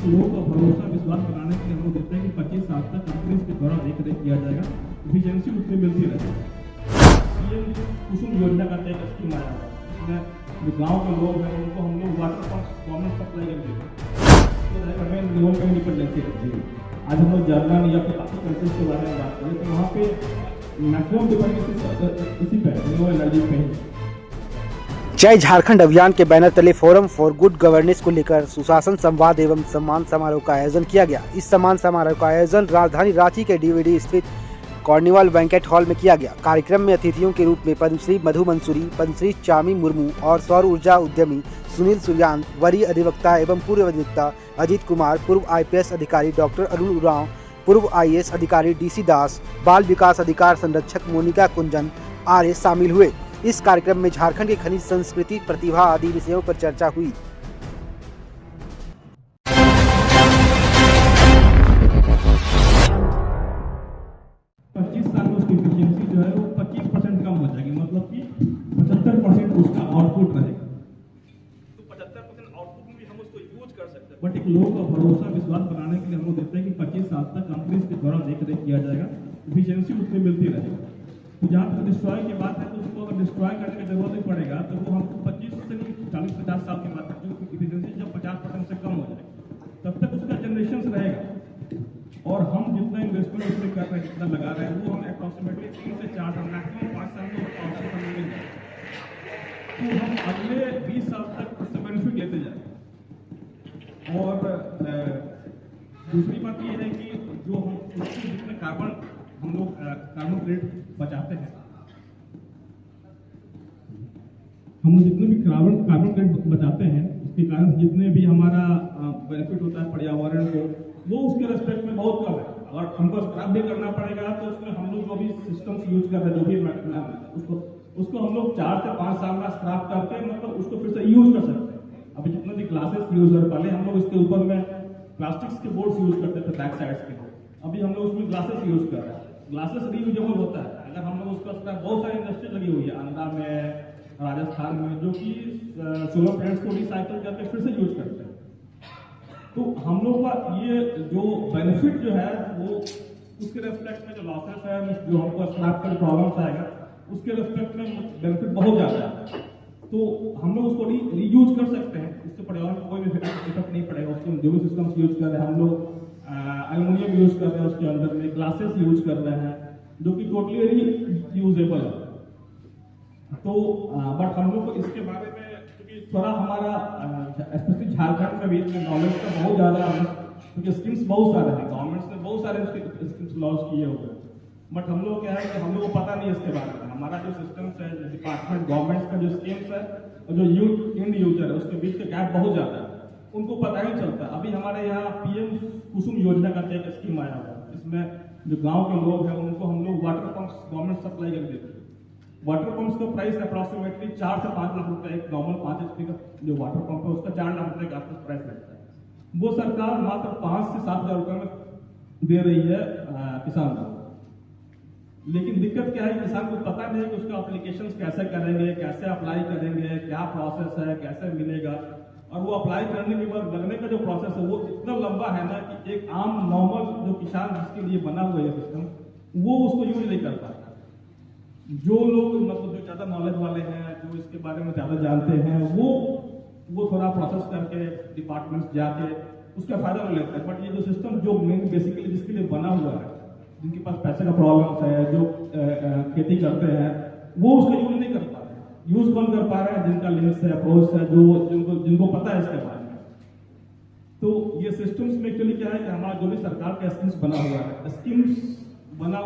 लोगों का भरोसा विश्वास बनाने के लिए हम लोग देते हैं कि 25 साल तक कंपनीज के द्वारा देख रेख किया जाएगा, एफिशिएंसी उतनी मिलती रहेगी। पीएम कुसुम योजना का एक स्कीम आया है, इसमें जो गाँव के लोग हैं उनको हम लोग वाटर पंप गवर्नमेंट सप्लाई कर देते हैं, हमें रिन्यूएबल इंडिपेंडेंसी रखती है। आज हम लोग जर्मन या फिर बाकी कंट्रीज के बारे में बात करें तो वहाँ पे मैक्सिमम डिपेंडेंसी इसी पे रिन्यूएबल एनर्जी पे है। जय झारखंड अभियान के बैनर तले फोरम फॉर गुड गवर्नेंस को लेकर सुशासन संवाद एवं सम्मान समारोह का आयोजन किया गया। इस सम्मान समारोह का आयोजन राजधानी रांची के डीवीडी स्थित कार्निवाल बैंकेट हॉल में किया गया। कार्यक्रम में अतिथियों के रूप में पद्मश्री मधु मंसूरी, पद्मश्री चामी मुर्मू और सौर ऊर्जा उद्यमी सुनील सूर्यान, वरीय अधिवक्ता एवं पूर्व अधिवक्ता अजीत कुमार, पूर्व IPS अधिकारी डॉक्टर अरुण उरांव, पूर्व IAS अधिकारी DC दास, बाल विकास अधिकार संरक्षक मोनिका कुंजन आर्य शामिल हुए। इस कार्यक्रम में झारखंड की खनिज संस्कृति, प्रतिभा आदि विषयों पर चर्चा हुई। 25 साल में उसकी एफिशिएंसी जो है वो 25% कम हो जाएगी, मतलब कि 75% उसका आउटपुट रहेगा। तो 75% आउटपुट में भी हम उसको यूज कर सकते हैं, बट एक लोगों का भरोसा विश्वास बनाने के लिए हम लोग देते हैं कि 25 साल तक कंपनीज के द्वारा देख रेख किया जाएगा, एफिशिएंसी उतनी मिलती रहेगी। तो जहाँ तक डिस्ट्रॉय की बात है तो उसको अगर डिस्ट्रॉय करने की जरूरत नहीं पड़ेगा तो वो हमको 25 से 40-50 साल की बात है, जो एफिशिएंसी जब 50% से कम हो जाएगी तब तक उसका जनरेशन रहेगा। और हम जितना इन्वेस्टमेंट उसमें कर रहे हैं, जितना लगा रहे हैं, वो हम अप्रॉक्सीमेटली 3 से 4 साल, मैक्सिमम 5 साल में आउटपुट हमें मिल जाएगा। तो हम अगले 20 साल तक उससे बेनिफिट लेते जाएंगे। और दूसरी बात ये है कि जो हम उससे जितने कार्बन हम लोग कार्बन क्रेडिट बचाते हैं, हम जितने भी कार्बन क्रेडिट बचाते हैं उसके कारण जितने भी हमारा बेनिफिट होता है पर्यावरण को, वो उसके रेस्पेक्ट में बहुत कम है। अगर हमको स्क्रैप भी करना पड़ेगा तो उसमें हम लोग जो भी सिस्टम्स यूज कर रहे हैं, जो भी उसको हम लोग 4 से 5 साल में स्क्रैप करके मतलब उसको फिर से यूज कर सकते हैं। अभी जितने भी ग्लासेस यूज कर, पहले हम लोग इसके ऊपर में प्लास्टिक्स के बोर्ड्स यूज करते थे बैक साइड्स के, अभी हम लोग उसमें ग्लासेस यूज कर रहे हैं। ग्लासेस रीयूजेबल होता है। अगर हम लोग उसका स्क्रैप, बहुत सारी इंडस्ट्री लगी हुई है आंध्रा में, राजस्थान में, जो कि सोलर प्लेट्स को रिसाइकल करके फिर से यूज करते हैं। तो हम लोग का ये जो बेनिफिट जो है वो उसके रेस्पेक्ट में जो लॉसेस है, जो हमको स्क्रैप का प्रॉब्लम्स आएगा उसके रेस्पेक्ट में बेनिफिट बहुत ज़्यादा है। तो हम लोग उसको रीयूज कर सकते हैं, इससे पर्यावरण को कोई भी इफेक्ट नहीं पड़ेगा। उसके जो भी सिस्टम्स यूज कर रहे हैं, हम लोग एल्युमिनियम यूज कर रहे हैं, उसके अंदर में ग्लासेस यूज कर रहे हैं जो कि टोटली रीयूजेबल है। तो बट हम लोग को इसके बारे में क्योंकि थोड़ा हमारा स्पेशली झारखंड में भी नॉलेज का बहुत ज़्यादा है, क्योंकि स्कीम्स बहुत सारे हैं, गवर्नमेंट ने बहुत सारे स्कीम्स लॉन्च किए हुए हैं, बट हम लोग क्या है कि हम लोग को पता नहीं इसके बारे में। हमारा जो सिस्टम्स है, डिपार्टमेंट गवर्नमेंट का जो स्कीम्स है और जो इंड यूजर है, उसके बीच का गैप बहुत ज़्यादा है, उनको पता ही चलता। अभी हमारे यहाँ PM कुसुम योजना का एक स्कीम आया हुआ है, इसमें जो गाँव के लोग हैं उनको हम लोग वाटर पंप्स गवर्नमेंट सप्लाई कर देते हैं। वाटर पंप्स का प्राइस अप्रॉक्सीमेटली 4 से 5 लाख रुपए, एक नॉर्मल 5 HP का जो वाटर पंप है उसका 4 लाख रुपए का आसपास प्राइस लगता है। वो सरकार मात्र 5 से 7 हजार रुपए में दे रही है किसान को। लेकिन दिक्कत क्या है, किसान को पता नहीं है कि उसका एप्लीकेशन कैसे करेंगे, कैसे अप्लाई करेंगे, क्या प्रोसेस है, कैसे मिलेगा। और वो अप्लाई करने के बाद लगने का जो प्रोसेस है वो इतना लंबा है ना कि एक आम नॉर्मल जो किसान जिसके लिए बना हुआ है सिस्टम, वो उसको यूज नहीं कर पाता। जो लोग मतलब जो ज़्यादा नॉलेज वाले हैं, जो इसके बारे में ज़्यादा जानते हैं, वो थोड़ा प्रोसेस करके डिपार्टमेंट्स जाके उसका फायदा ले लेते हैं। बट ये जो सिस्टम जो मेन बेसिकली जिसके लिए बना हुआ है, जिनके पास पैसे का प्रॉब्लम्स है, जो खेती करते हैं, वो उसका यूज नहीं कर पा रहे हैं। यूज कौन कर पा रहे हैं? जिनका लिंक्स है, अप्रोच है, जो जिनको पता है इसके बारे में। तो ये सिस्टम्स में एक्चुअली क्या है कि हमारा जो भी सरकार का स्कीम्स बना हुआ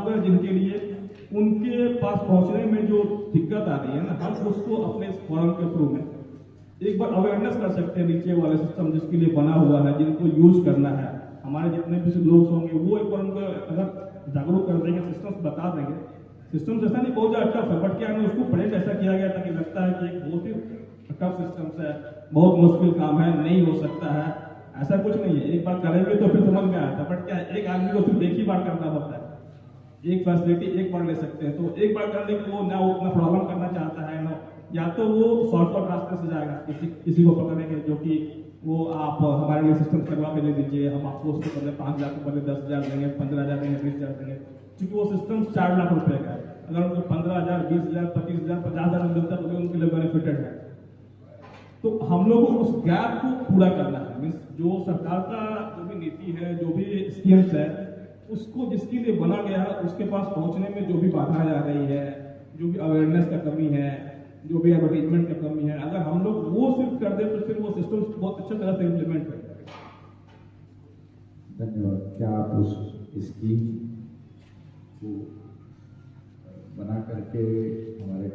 है, जिनके लिए उनके पास पहुंचने में जो दिक्कत आ रही है ना, हम उसको अपने इस फोरम के थ्रू में एक बार अवेयरनेस कर सकते हैं। नीचे वाले सिस्टम जिसके लिए बना हुआ है, जिनको यूज करना है, हमारे जितने भी लोग होंगे वो एक बार उनको अगर जागरूक कर देंगे, सिस्टम्स बता देंगे। सिस्टम्स ऐसा नहीं बहुत ज़्यादा टफ है, बट क्या है उसको प्रेजेंट ऐसा किया गया था कि लगता है कि एक बहुत ही टफ सिस्टम्स है, बहुत मुश्किल काम है, नहीं हो सकता है। ऐसा कुछ नहीं है, एक बार करेंगे तो फिर समझ में आता है। बट क्या एक आदमी को सिर्फ एक ही बार करना होता है, एक फैसिलिटी एक बार ले सकते हैं। तो एक बार करने के वो ना वो अपना प्रॉब्लम करना चाहता है ना, या तो वो शॉर्टकट रास्ते से जाएगा, किसी को पकड़ेंगे जो कि वो आप हमारे लिए सिस्टम करवा के दे दीजिए, हम आपको उसके बदले 5 लाख के बदले 10,000 देंगे, 15,000 देंगे, 20,000 देंगे। क्योंकि वो सिस्टम 4 लाख रुपए का है, अगर उनको 15,000, 20,000, 25,000, 50,000 मिलता है तो भी उनके लिए बेनिफिटेड है। तो हम लोग को उस गैप को पूरा करना है। मीन्स जो सरकार का जो भी नीति है, जो भी स्कीम्स है, उसको जिसके लिए बना गया है उसके पास पहुंचने में जो भी बाधा आ रही है, जो भी अवेयरनेस का कमी है, जो भी एडवर्टीजमेंट का कमी है, अगर हम लोग वो सिर्फ कर दे तो फिर वो सिस्टम बहुत अच्छी तरह से इम्प्लीमेंट कर जाएगा। धन्यवाद। क्या आप उस स्कीम को बना करके हमारे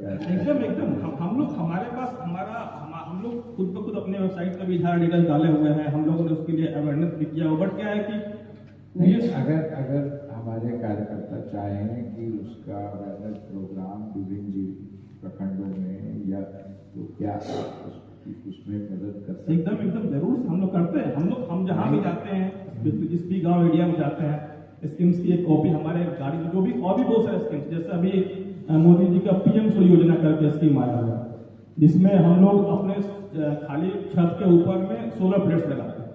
एकदम हम लोग हमारे पास हम लोग खुद ब खुद अपने वेबसाइट पर भी सारा डिटेल डाले हुए हैं, हम लोगों ने उसके लिए अवेयरनेस भी किया हुआ। बट क्या है कि नहीं, अगर हमारे कार्यकर्ता चाहें कि उसका अवेयरनेस प्रोग्राम विभिन्न जी प्रखंडों में या तो क्या आप उसमें मदद कर सकते हैं? एकदम जरूर हम लोग करते हैं। हम जहाँ भी जाते हैं, जिस भी गांव एरिया में जाते हैं, स्कीम्स की एक कॉपी हमारे गाड़ी में, जो भी और भी बहुत सारे स्कीम्स, जैसे अभी मोदी जी का PM सूर्य योजना करके स्कीम आया हुआ है, जिसमें हम लोग अपने खाली छत के ऊपर में सोलर प्लेट्स लगाते हैं।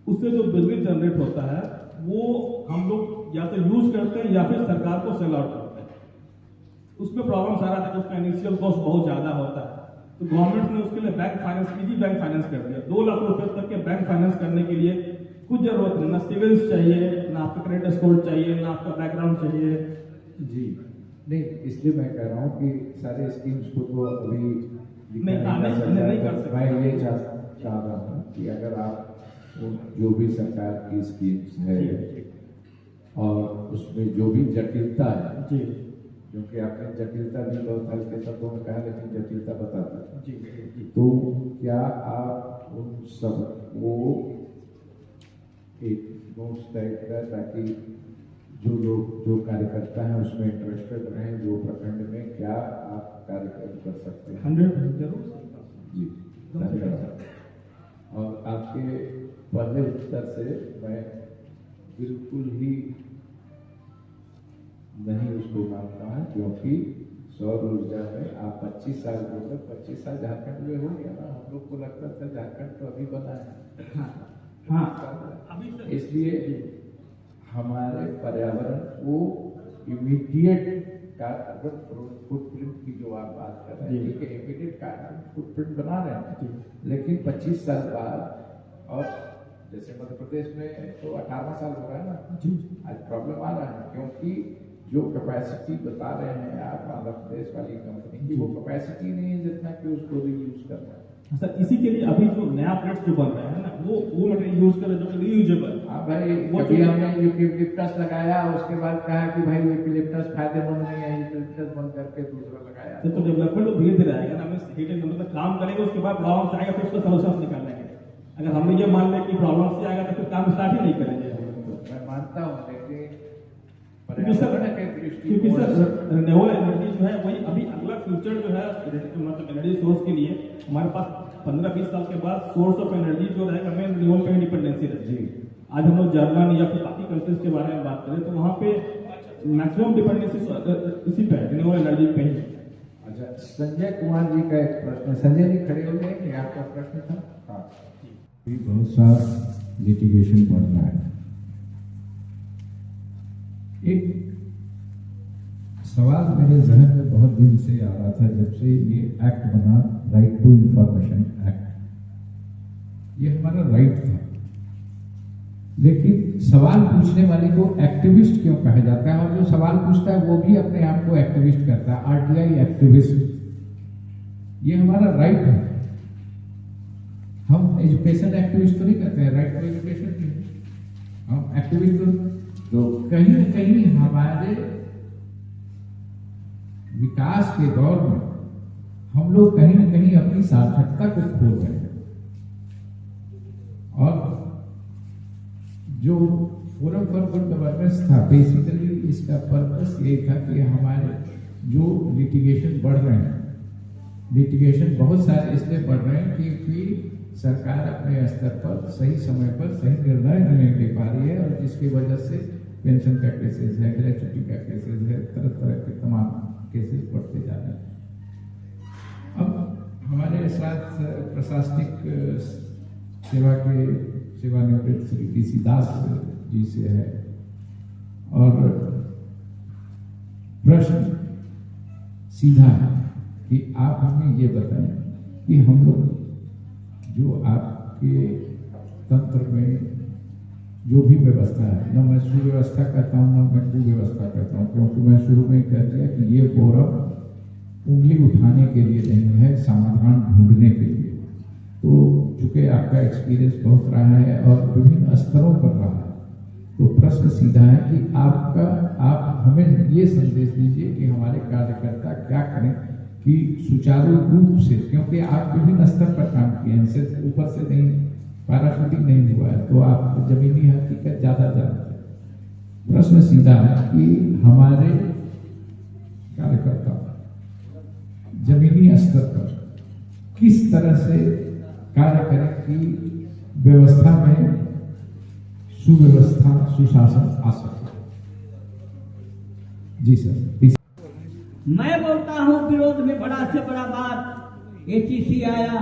उससे जो बिजली जनरेट होता है वो हम लोग या तो यूज करते हैं या फिर सरकार को सेल आउट करते हैं। उसमें प्रॉब्लम सारा था कि उसका इनिशियल कॉस्ट बहुत ज्यादा होता है, तो गवर्नमेंट ने उसके लिए bank finance, easy bank finance कर दिया। 2 लाख रुपए तक के बैंक फाइनेंस करने के लिए कुछ जरूरत नहीं, ना सिविल्स चाहिए, ना आपका क्रेडिट स्कोर चाहिए, ना आपका बैकग्राउंड चाहिए। जी नहीं, इसलिए मैं कह रहा हूँ कि सारे स्कीम्स को तो अभी नहीं कर सकते। मैं ये चाह रहा हूँ कि अगर आप जो भी सरकार की स्कीम्स है और उसमें जो भी जटिलता है जी, क्योंकि आपने जटिलता भी बहुत हल्के शब्दों में कहा, लेकिन जटिलता बताता जी, तो क्या आप उन सब को एक नोट्स टाइप का, ताकि जो लोग जो कार्यकर्ता हैं उसमें इंटरेस्टेड रहें, जो प्रखंड में क्या आप कार्यक्रम कर सकते हैं? 100% जरूर जी धन्यवाद। और आपके पहले उत्तर से मैं बिल्कुल ही नहीं उसको मानता हूँ, क्योंकि सौर ऊर्जा में आप 25 साल बोलते, 25 साल झारखंड में हो गया ना। हम लोग को लगता था झारखंड तो अभी बना है। हाँ, इसलिए हमारे पर्यावरण को इमीडिएट कार्बन फुटप्रिंट की जो आप बात कर रहे हैं, ठीक है, इमीडिएट कार्बन फुटप्रिंट बना रहे हैं, लेकिन 25 साल बाद, और जैसे मध्य प्रदेश में तो 18 साल हो रहा है ना, आज प्रॉब्लम आ रहा है, क्योंकि जो कैपेसिटी बता रहे हैं आप आंध्र प्रदेश वाली कंपनी की, वो कैपेसिटी नहीं है जितना कि उसको रीयूज करना है। सर इसी के लिए अभी जो नया प्लेट्स जो बन रहे हैं ना, वो मटेरियल यूज करें जो रीयूजेबल। हाँ भाई, कभी हमने यूकेलिप्टस लगाया, उसके बाद कहा कि भाई यूकेलिप्टस फायदेमंद नहीं है, यूकेलिप्टस बंद करके दूसरा लगाया। तो डेवलपमेंट तो धीरे धीरे आएगा ना, हमें मतलब काम करेंगे, उसके बाद प्रॉब्लम आएगा फिर उसका सॉल्यूशन निकालेंगे। अगर हमने ये मान लिया कि प्रॉब्लम से आएगा तो फिर काम स्टार्ट ही नहीं करेंगे। मैं मानता हूँ, लेकिन क्योंकि सर रिन्यूएबल एनर्जी जो है वही अभी अगला फ्यूचर जो है, मतलब एनर्जी सोर्स के लिए हमारे पास 15-20 साल के बाद सोर्स ऑफ एनर्जी जो रहेगा हमें रिन्यूएबल पे डिपेंडेंसी रहेगी। आज हम लोग जर्मन या फिर बाकी कंट्रीज के बारे में बात करें तो वहाँ पे मैक्सिमम डिपेंडेंसी इसी पे रिन्यूएबल एनर्जी पे ही। अच्छा, संजय कुमार जी का एक प्रश्न। संजय जी खड़े हो जाएंगे, आपका प्रश्न था। हाँ, बहुत सा लिटिगेशन बढ़ रहा है। एक सवाल मेरे जहन में बहुत दिन से आ रहा था, जब से ये एक्ट बना, राइट टू इंफॉर्मेशन एक्ट, ये हमारा राइट था, लेकिन सवाल पूछने वाले को एक्टिविस्ट क्यों कहा जाता है? और जो सवाल पूछता है वो भी अपने आप को एक्टिविस्ट करता है, RTI एक्टिविस्ट। ये हमारा राइट है। हम एजुकेशन एक्टिविस्ट तो नहीं करते हैं, राइट टू एजुकेशन की हम एक्टिविस्ट। तो कहीं न कहीं हमारे विकास के दौर में हम लोग कहीं न कहीं अपनी सार्थकता को खो रहे हैं। और जो फोरम फॉर गुड गवर्नेंस था, बेसिकली इसका पर्पस ये था कि हमारे जो लिटिगेशन बढ़ रहे हैं, लिटिगेशन बहुत सारे इसलिए बढ़ रहे हैं क्योंकि सरकार अपने स्तर पर सही समय पर सही निर्णय नहीं ले पा रही है, और जिसकी वजह से पेंशन का केसेस है, ग्रेचुटी का केसेस है, तरह तरह के तमाम केसेस बढ़ते जा रहे हैं। अब हमारे साथ प्रशासनिक सेवानिवृत्त श्री DC दास जी से है। और प्रश्न सीधा है कि आप हमें ये बताएं कि हम लोग जो आपके तंत्र में जो भी व्यवस्था है, न मैं सुव्यवस्था कहता हूँ न मैं कुव्यवस्था कहता हूँ, क्योंकि मैं शुरू में कह दिया कि ये फोरम उंगली उठाने के लिए नहीं है, समाधान ढूंढने के लिए। तो चूंकि आपका एक्सपीरियंस बहुत रहा है और विभिन्न स्तरों पर रहा है, तो प्रश्न सीधा है कि आप हमें ये संदेश दीजिए कि हमारे कार्यकर्ता क्या करें कि सुचारू रूप से, क्योंकि आप विभिन्न स्तर पर काम किए हैं, सिर्फ ऊपर से नहीं, पैराशूटिंग नहीं हुआ है, तो आप जमीनी हकीकत ज्यादा जानते हैं। प्रश्न सीधा है कि हमारे कार्यकर्ता जमीनी स्तर पर किस तरह से कार्य करें कि व्यवस्था में सुव्यवस्था सुशासन आ सके। जी सर। मैं बोलता हूँ विरोध में बड़ा से बड़ा बात, HEC आया,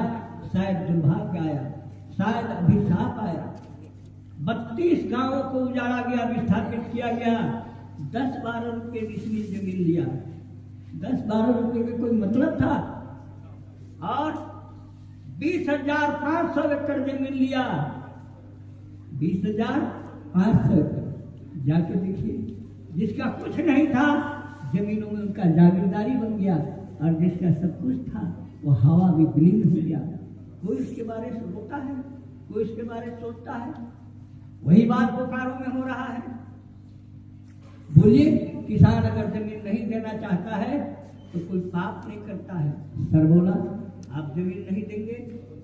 शायद दुर्भाग्य आया, शायद अभिशाप आया। 32 गांवों को उजाड़ा गया, विस्थापित किया गया, 10-12 रुपये इसमें जमीन लिया। 10-12 रुपये का कोई मतलब था? और 20,500 एकड़ जमीन लिया। 20,500 एकड़ जाके देखिए, जिसका कुछ नहीं था जमीनों में उनका जागीरदारी बन गया, और जिसका सब कुछ था वो हवा में विलीन हो गया। कोई इसके बारे में रोता है, कोई इसके बारे में सोचता है? वही बात बोकारो में हो रहा है। बोलिए, किसान अगर जमीन नहीं देना चाहता है तो कोई पाप नहीं करता है। सर बोला, आप जमीन नहीं देंगे,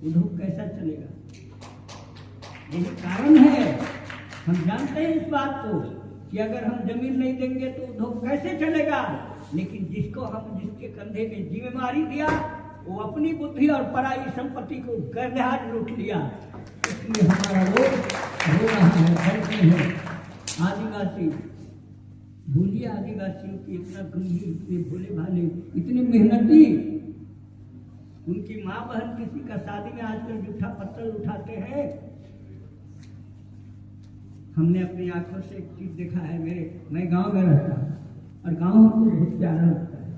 उद्योग कैसा चलेगा? यही कारण है। हम जानते हैं इस बात को कि अगर हम जमीन नहीं देंगे तो उद्योग कैसे चलेगा। लेकिन जिसके कंधे में जिम्मेवारी दिया, वो अपनी बुद्धि और पराई संपत्ति को गरदहाड़ लूट लिया। इसलिए हमारा लोग रो रहा है, डरते हैं। आदिवासी, भूलिए आदिवासियों की इतना गंभीर, इतने भोले भाले, इतने मेहनती। उनकी माँ बहन किसी का शादी में आजकल जूठा पत्थर उठाते हैं। हमने अपनी आंखों से एक चीज देखा है। मैं गांव में रहता हूँ और गांव हमको बहुत प्यारा लगता है।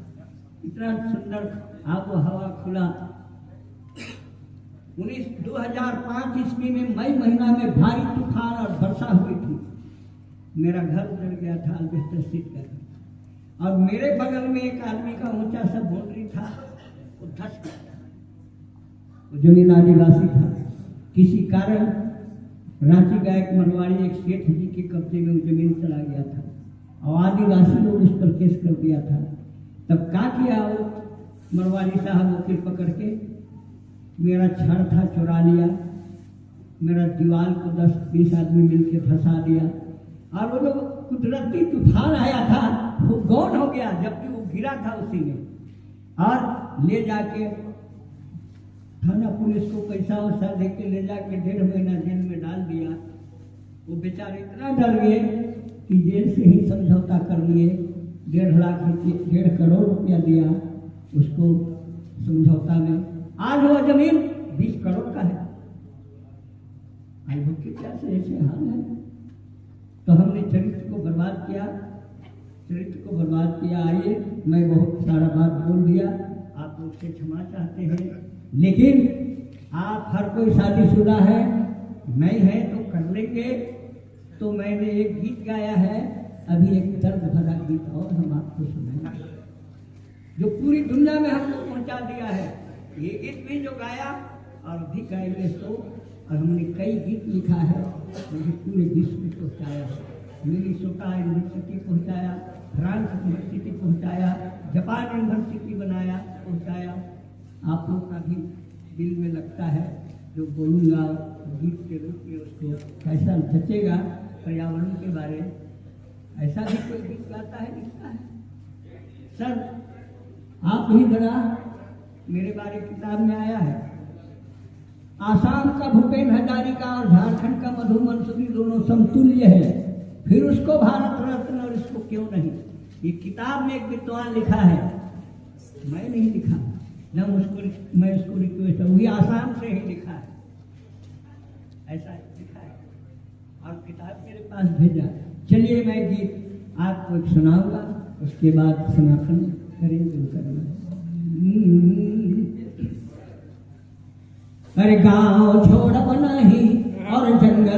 इतना सुंदर आबो हवा खुला। 2005 ईस्वी में मई महीना में भारी तूफान और वर्षा हुई थी। मेरा घर उजड़ गया था, अल्बेस्टर सीट का। और मेरे बगल में एक आदमी का ऊंचा सा बाउंड्री था, वो धस गया था। वो जमीन आदिवासी था। किसी कारण रांची का एक मनवाड़ी, एक सेठ जी के कब्जे में वो जमीन चला गया था और आदिवासी लोग उस पर केस कर दिया था। तब क्या किया वो मनवाड़ी साहब, वकील पकड़ के मेरा छड़ था चुरा लिया, मेरा दीवार को 10-20 आदमी मिलके फंसा दिया। और वो जो कुदरती तूफान आया था वो गौन हो गया, जबकि वो गिरा था उसी में। और ले जाके थाना पुलिस को पैसा वैसा दे के ले जाके 1.5 महीना जेल में डाल दिया। वो बेचारे इतना डर गए कि जेल से ही समझौता कर लिए। 1.5 करोड़ रुपया दिया उसको समझौता में। आज वो जमीन 20 करोड़ का है। आज वो क्या से ऐसे हाल है। तो हमने चरित्र को बर्बाद किया, चरित्र को बर्बाद किया। आइए, मैं बहुत सारा बात बोल दिया, आप लोग से क्षमा चाहते हैं। लेकिन आप हर कोई शादीशुदा है, नहीं है तो कर लेंगे। तो मैंने एक गीत गाया है, अभी एक दर्द भरा गीत और हम आपको सुनाएंगे, जो पूरी दुनिया में हमको पहुंचा दिया है। ये गीत भी जो गाया और भी गाएंगे तो, और हमने कई गीत लिखा है, मुझे पूरे विश्व में पहुँचाया। मिनीसोटा यूनिवर्सिटी पहुँचाया, फ्रांस यूनिवर्सिटी पहुँचाया, जापान यूनिवर्सिटी बनाया, पहुँचाया। आप लोग का भी दिल में लगता है, जो बोलूँगा गीत के रूप में उसको कैसा जचेगा पर्यावरण के बारे में। ऐसा भी कोई गीत गाता है, लिखता है। सर, आप ही जरा, मेरे बारे किताब में आया है, आसाम का भूपेन हजारिका और झारखंड का मधु मंसूरी दोनों समतुल्य है, फिर उसको भारत रत्न और इसको क्यों नहीं। ये किताब में एक विद्वान लिखा है, मैं नहीं लिखा। मैं उसको रिक्वेस्ट, वही आसाम से ही लिखा है। ऐसा लिखा है और किताब मेरे पास भेजा। चलिए मैं गीत आपको एक सुनाऊंगा, उसके बाद समापन करेंगे करना। अरे गाँव छोड़ नहीं और जंगल